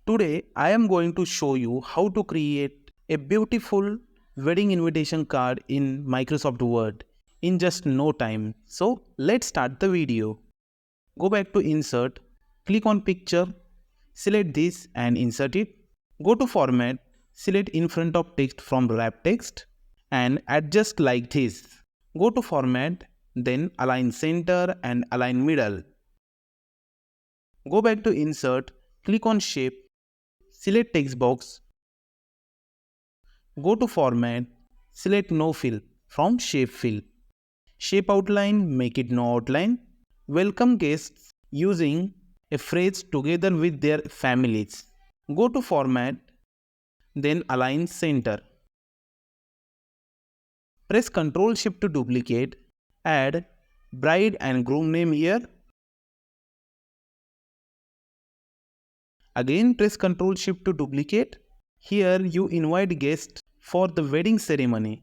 Today I am going to show you how to create a beautiful wedding invitation card in Microsoft Word in just no time. So let's start the video. Go back to Insert, click on Picture, select this and insert it. Go to Format, select in front of text from Wrap Text and adjust like this. Go to Format, then Align Center and Align Middle. Go back to Insert, click on Shape, select Text Box. Go to Format, select No Fill from Shape Fill. Shape Outline, make it no outline. Welcome guests using a phrase together with their families. Go to Format, then Align Center. Press Ctrl Shift to duplicate. Add bride and groom name here. Again press Ctrl Shift to duplicate. Here you invite guests for the wedding ceremony.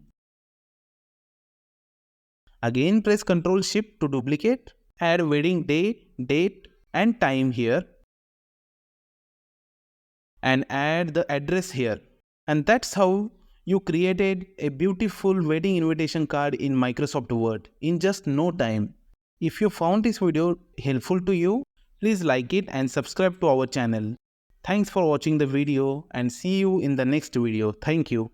Again press Ctrl Shift to duplicate. Add wedding day, date and time here. And add the address here. And that's how you created a beautiful wedding invitation card in Microsoft Word in just no time. If you found this video helpful to you, please like it and subscribe to our channel. Thanks for watching the video and see you in the next video. Thank you.